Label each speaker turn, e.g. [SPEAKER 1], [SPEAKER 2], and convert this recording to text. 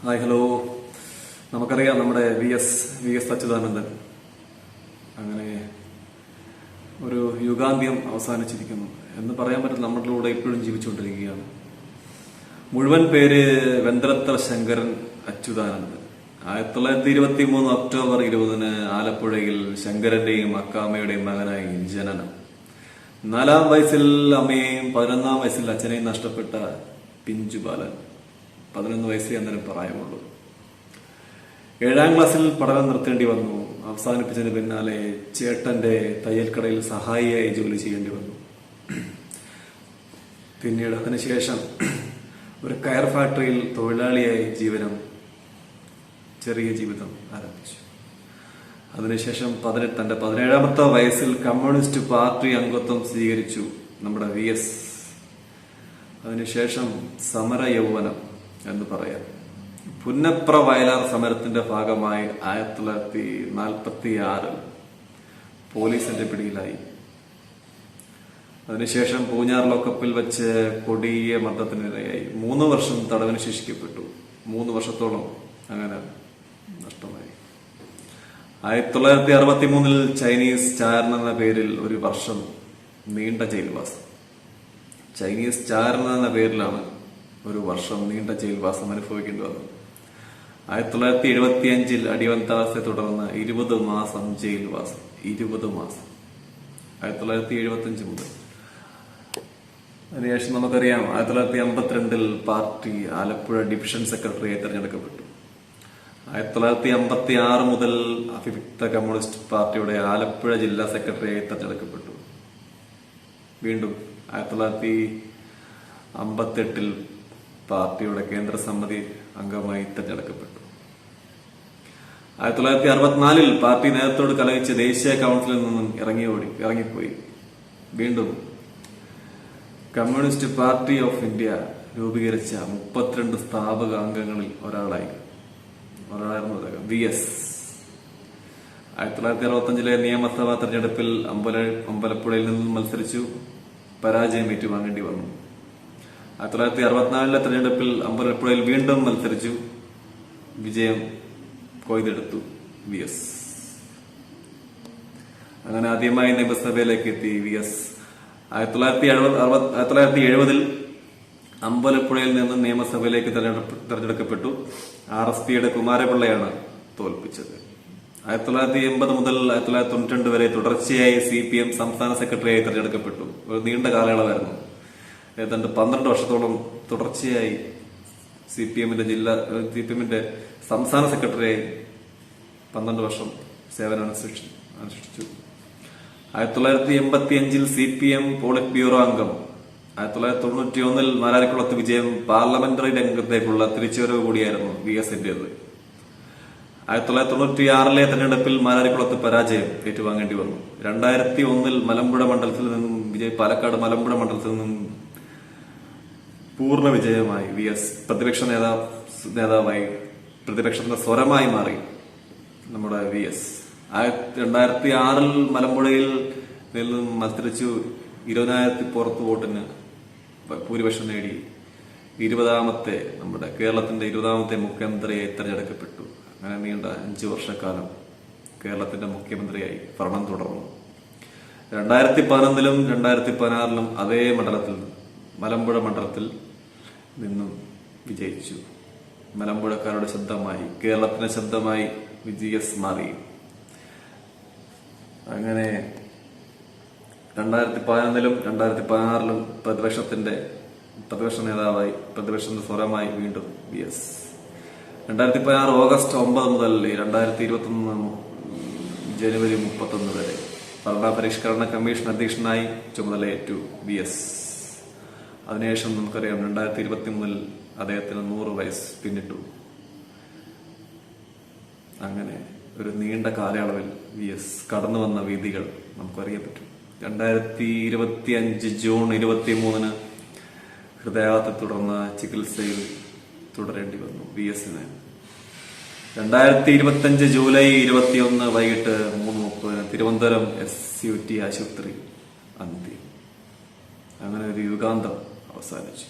[SPEAKER 1] Hi hello. നമുക്കറിയാം നമ്മുടെ V S Achuthanandan അങ്ങനെ ഒരു യുഗാന്ത്യം അവസാനിച്ചിരിക്കുന്നു എന്ന് പറയാൻ പറ്റില്ല. നമ്മളുടെ കൂടെ ഇപ്പോഴും ജീവിച്ചുകൊണ്ടിരിക്കുകയാണ്. മുഴുവൻ പേര് വെന്തലത്ര ശങ്കരൻ അച്യുതാനന്ദൻ. 1923 ഒക്ടോബർ 20 ആലപ്പുഴയിൽ ശങ്കരന്റെയും അക്കാമ്മയുടെയും മകനായി ജനനം. 4-ാം വയസ്സിൽ അമ്മയെയും 11-ാം വയസ്സിൽ അച്ഛനെയും നഷ്ടപ്പെട്ട പിഞ്ചു ബാലൻ. 11 വയസ്സേ അന്നേരം പ്രായമുള്ളൂ. 7-ാം ക്ലാസ്സിൽ പഠനം നിർത്തേണ്ടി വന്നു. അവസാനിപ്പിച്ചതിന് പിന്നാലെ ചേട്ടന്റെ തയ്യൽക്കടയിൽ സഹായിയായി ജോലി ചെയ്യേണ്ടി വന്നു. പിന്നീട് അതിനുശേഷം ഒരു കയർ ഫാക്ടറിയിൽ തൊഴിലാളിയായി ചെറിയ ജീവിതം ആരംഭിച്ചു. അതിനുശേഷം തന്റെ 17-ാമത്തെ വയസ്സിൽ കമ്മ്യൂണിസ്റ്റ് പാർട്ടി അംഗത്വം സ്വീകരിച്ചു നമ്മുടെ വി എസ്. അതിനുശേഷം സമര യൗവനം എന്ന് പറയാം. പുന്നപ്ര വയലാർ സമരത്തിന്റെ ഭാഗമായി 1946 പോലീസിന്റെ പിടിയിലായി. അതിനുശേഷം പൂഞ്ഞാർ ലോക്കപ്പിൽ വെച്ച് കൊടിയ മർദ്ദത്തിനിരയായി 3 വർഷം തടവിന് ശിക്ഷിക്കപ്പെട്ടു. 3 വർഷത്തോളം അങ്ങനെ നഷ്ടമായി. 1963 ചൈനീസ് ചാരൻ എന്ന പേരിൽ 1 വർഷം നീണ്ട ജയിൽവാസം. ചൈനീസ് ചാരൻ എന്ന പേരിലാണ് 1 വർഷം നീണ്ട ജയിൽവാസം അനുഭവിക്കേണ്ടി വന്നു. 1975 അടിയന്തരാവസ്ഥയെ തുടർന്ന് 20 മാസം ജയിൽവാസം. 20 മാസം 1975 മുതൽ. അതിനുശേഷം നമുക്കറിയാം 1952 പാർട്ടി ആലപ്പുഴ ഡിവിഷൻ സെക്രട്ടറിയായി തെരഞ്ഞെടുക്കപ്പെട്ടു. 1956 മുതൽ അവിഭക്ത കമ്മ്യൂണിസ്റ്റ് പാർട്ടിയുടെ ആലപ്പുഴ ജില്ലാ സെക്രട്ടറിയായി തെരഞ്ഞെടുക്കപ്പെട്ടു. വീണ്ടും 1958 പാർട്ടിയുടെ കേന്ദ്ര സമിതി അംഗമായി തെരഞ്ഞെടുക്കപ്പെട്ടു. 1964 പാർട്ടി നേതൃത്വത്തോട് കലഹിച്ച് ദേശീയ കൗൺസിലിൽ നിന്നും ഇറങ്ങിപ്പോയി. വീണ്ടും കമ്മ്യൂണിസ്റ്റ് പാർട്ടി ഓഫ് ഇന്ത്യ രൂപീകരിച്ച 32 സ്ഥാപക അംഗങ്ങളിൽ ഒരാളായിരുന്നു വി എസ്. 1965 നിയമസഭാ തെരഞ്ഞെടുപ്പിൽ അമ്പലപ്പുഴയിൽ നിന്നും മത്സരിച്ചു. പരാജയം ഏറ്റുവാങ്ങേണ്ടി വന്നു. 1964 തെരഞ്ഞെടുപ്പിൽ അമ്പലപ്പുഴയിൽ വീണ്ടും മത്സരിച്ചു. വിജയം കൊയ്തെടുത്തു വി എസ്. അങ്ങനെ ആദ്യമായി നിയമസഭയിലേക്ക് എത്തി വി എസ്. 1970 അമ്പലപ്പുഴയിൽ നിന്ന് നിയമസഭയിലേക്ക് തെരഞ്ഞെടുക്കപ്പെട്ടു. RSPയുടെ കുമാരപിള്ളയാണ് തോൽപ്പിച്ചത്. 1980 മുതൽ 1992 വരെ തുടർച്ചയായി CPM സംസ്ഥാന സെക്രട്ടറിയായി തെരഞ്ഞെടുക്കപ്പെട്ടു. ഒരു നീണ്ട കാലയളവായിരുന്നു. ഏതാണ്ട് 12 വർഷത്തോളം തുടർച്ചയായി CPMന്റെ സംസ്ഥാന സെക്രട്ടറിയായി 12 വർഷം സേവനം അനുഷ്ഠിച്ചു. 1985 CPM പോളിറ്റ് ബ്യൂറോ അംഗം. 1991 മാരാരിക്കുളത്ത് വിജയം പാർലമെന്ററി രംഗത്തേക്കുള്ള തിരിച്ചുവരവ് കൂടിയായിരുന്നു വി എസിന്റേത്. 1996 തെരഞ്ഞെടുപ്പിൽ മാരാരിക്കുളത്ത് പരാജയം ഏറ്റുവാങ്ങേണ്ടി വന്നു. 2001 മലമ്പുഴ മണ്ഡലത്തിൽ നിന്നും പാലക്കാട് മലമ്പുഴ മണ്ഡലത്തിൽ നിന്നും പൂർണ്ണ വിജയമായി വി എസ്. പ്രതിപക്ഷ നേതാവായി പ്രതിപക്ഷത്തിന്റെ സ്വരമായി മാറി നമ്മുടെ വി എസ്. 2006 മലമ്പുഴയിൽ നിന്നും മത്സരിച്ചു. 20,000 പുറത്ത് വോട്ടിന് ഭൂരിപക്ഷം നേടി. 20ാമത്തെ നമ്മുടെ കേരളത്തിന്റെ 20ാമത്തെ മുഖ്യമന്ത്രിയായി തെരഞ്ഞെടുക്കപ്പെട്ടു. അങ്ങനെ നീണ്ട 5 വർഷക്കാലം കേരളത്തിന്റെ മുഖ്യമന്ത്രിയായി ഭരണം തുടർന്നു. 2011 2016 അതേ മലമ്പുഴ മണ്ഡലത്തിൽ നിന്നും വിജയിച്ചു. മലമ്പുഴക്കാരുടെ ശബ്ദമായി, കേരളത്തിന്റെ ശബ്ദമായി വിജയസ് മാറി. അങ്ങനെ 2011 2016 പ്രതിപക്ഷ നേതാവായി, പ്രതിപക്ഷത്തിന്റെ സ്വരമായി വീണ്ടും വി എസ്. 2016 ഓഗസ്റ്റ് 9 മുതൽ 2021 ജനുവരി 31 വരെ ഭരണപരിഷ്കരണ കമ്മീഷൻ അധ്യക്ഷനായി ചുമതലയേറ്റു വി എസ്. അതിനുശേഷം നമുക്കറിയാം 2023 അദ്ദേഹത്തിന് 100 വയസ്സ് പിന്നിട്ടു. അങ്ങനെ ഒരു നീണ്ട കാലയളവിൽ വി എസ് കടന്നു വന്ന വീതികൾ നമുക്കറിയാൻ പറ്റും. 2025 ജൂൺ 23 ഹൃദയാഘാതത്തെ തുടർന്ന് ചികിത്സയിൽ തുടരേണ്ടി വന്നു വി എസിന്. 2025 ജൂലൈ 21 വൈകിട്ട് 3:30 തിരുവനന്തപുരം SUT ആശുപത്രി അന്ത്യം. അങ്ങനെ ഒരു യുഗാന്തം അവസാനിച്ചു.